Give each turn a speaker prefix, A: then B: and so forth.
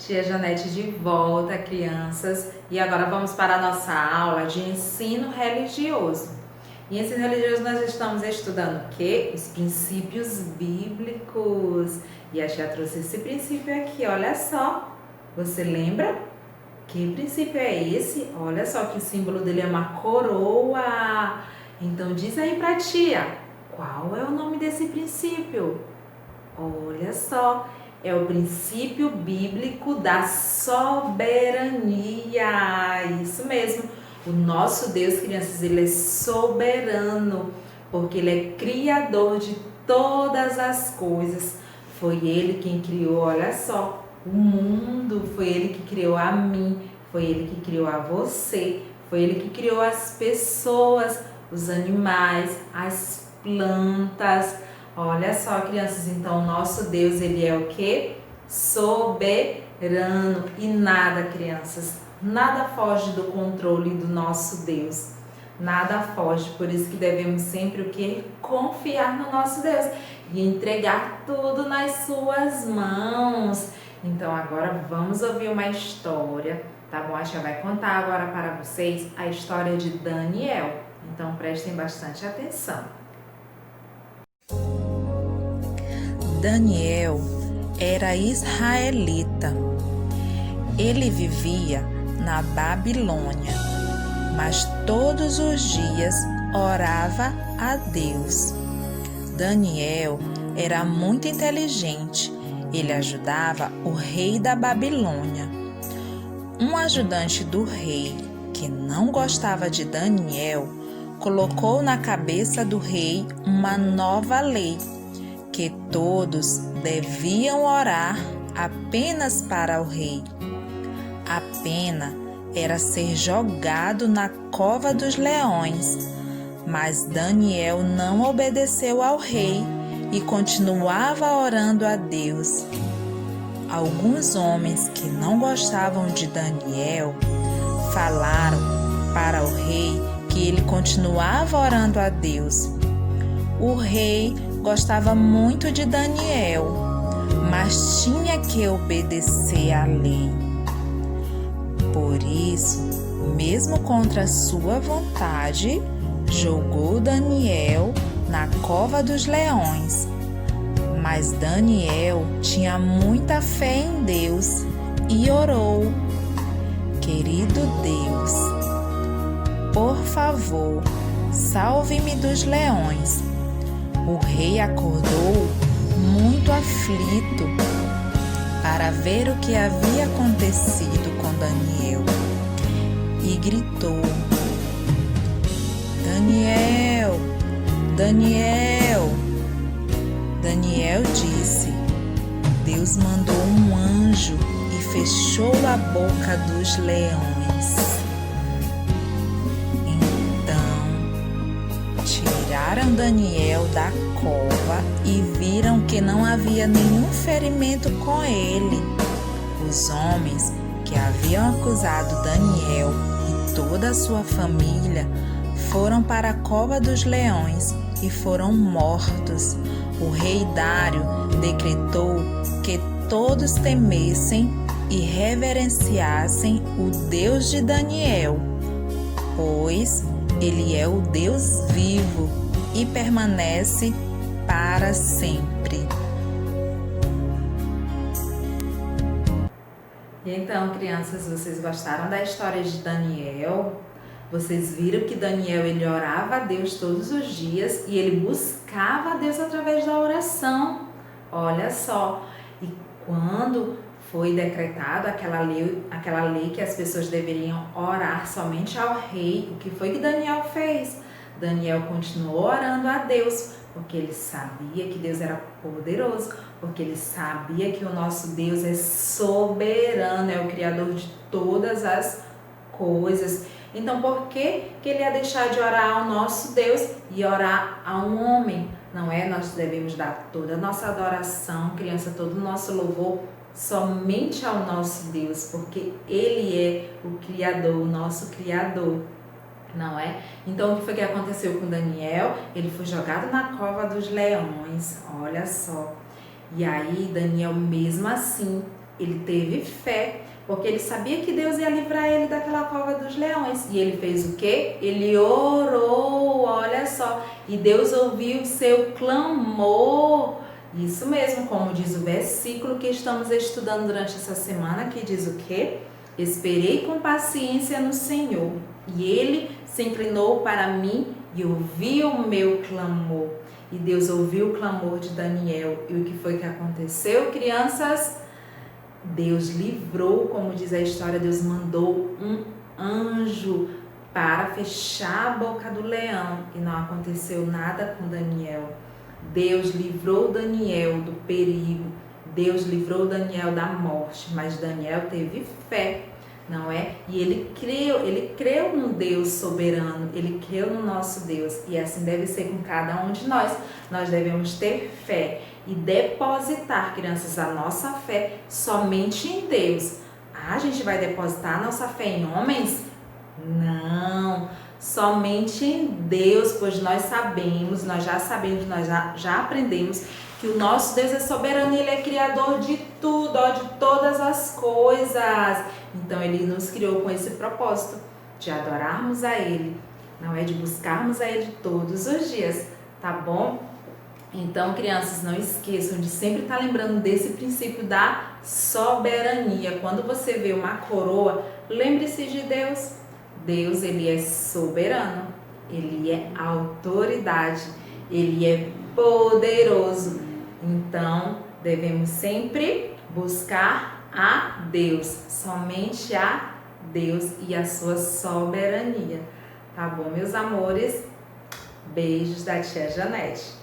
A: Tia Janete de volta, crianças, e agora vamos para a nossa aula de ensino religioso. Em ensino religioso nós estamos estudando o quê? Os princípios bíblicos. E a tia trouxe esse princípio aqui, olha só. Você lembra? Que princípio é esse? Olha só que o símbolo dele é uma coroa. Então diz aí pra tia, qual é o nome desse princípio? Olha só, é o princípio bíblico da soberania. Isso mesmo. O nosso Deus, crianças, ele é soberano, porque ele é criador de todas as coisas. Foi ele quem criou, olha só, o mundo, foi ele que criou a mim, foi ele que criou a você, foi ele que criou as pessoas, os animais, as plantas. Olha só, crianças, então o nosso Deus, ele é o quê? Soberano. E nada, crianças, nada foge do controle do nosso Deus. Nada foge, por isso que devemos sempre o quê? Confiar no nosso Deus e entregar tudo nas suas mãos. Então agora vamos ouvir uma história, tá bom? A tia vai contar agora para vocês a história de Daniel. Então prestem bastante atenção.
B: Daniel era israelita. Ele vivia na Babilônia, mas todos os dias orava a Deus. Daniel era muito inteligente. Ele ajudava o rei da Babilônia. Um ajudante do rei, que não gostava de Daniel, colocou na cabeça do rei uma nova lei, que todos deviam orar apenas para o rei. A pena era ser jogado na cova dos leões, mas Daniel não obedeceu ao rei e continuava orando a Deus. Alguns homens que não gostavam de Daniel falaram para o rei que ele continuava orando a Deus. O rei gostava muito de Daniel, mas tinha que obedecer à lei. Por isso, mesmo contra sua vontade, jogou Daniel na cova dos leões. Mas Daniel tinha muita fé em Deus e orou: Querido Deus, por favor, salve-me dos leões. O rei acordou muito aflito para ver o que havia acontecido com Daniel e gritou: Daniel, Daniel. Daniel disse: Deus mandou um anjo e fechou a boca dos leões. Tiraram Daniel da cova e viram que não havia nenhum ferimento com ele. Os homens que haviam acusado Daniel e toda a sua família foram para a cova dos leões e foram mortos. O rei Dário decretou que todos temessem e reverenciassem o Deus de Daniel, pois ele é o Deus vivo e permanece para sempre.
A: E então, crianças, vocês gostaram da história de Daniel? Vocês viram que Daniel, ele orava a Deus todos os dias e ele buscava a Deus através da oração. Olha só, e quando foi decretado aquela lei que as pessoas deveriam orar somente ao rei, o que foi que Daniel fez? Daniel continuou orando a Deus, porque ele sabia que Deus era poderoso, porque ele sabia que o nosso Deus é soberano, é o Criador de todas as coisas. Então, por que ele ia deixar de orar ao nosso Deus e orar a um homem? Não é? Nós devemos dar toda a nossa adoração, criança, todo o nosso louvor somente ao nosso Deus, porque Ele é o Criador, o nosso Criador, não é? Então, o que foi que aconteceu com Daniel? Ele foi jogado na cova dos leões, olha só. E aí, Daniel, mesmo assim, Ele teve fé, porque ele sabia que Deus ia livrar ele daquela cova dos leões. E ele fez o quê? Ele orou, olha só. E Deus ouviu o seu clamor. Isso mesmo, como diz o versículo que estamos estudando durante essa semana, que diz o quê? Esperei com paciência no Senhor, e Ele se inclinou para mim e ouviu o meu clamor. E Deus ouviu o clamor de Daniel. E o que foi que aconteceu, crianças? Deus livrou, como diz a história, Deus mandou um anjo para fechar a boca do leão e não aconteceu nada com Daniel. Deus livrou Daniel do perigo, Deus livrou Daniel da morte, mas Daniel teve fé, não é? E ele creu no Deus soberano, ele creu no nosso Deus, e assim deve ser com cada um de nós. Nós devemos ter fé e depositar, crianças, a nossa fé somente em Deus. Ah, a gente vai depositar a nossa fé em homens? Não, somente em Deus, pois nós sabemos, nós já aprendemos que o nosso Deus é soberano e Ele é criador de tudo, de todas as coisas. Então Ele nos criou com esse propósito de adorarmos a Ele, não é? De buscarmos a Ele todos os dias, tá bom? Então, crianças, não esqueçam de sempre estar lembrando desse princípio da soberania. Quando você vê uma coroa, lembre-se de Deus. Deus, Ele é soberano, Ele é autoridade, Ele é poderoso. Então, devemos sempre buscar a Deus, somente a Deus e a sua soberania. Tá bom, meus amores? Beijos da tia Janete.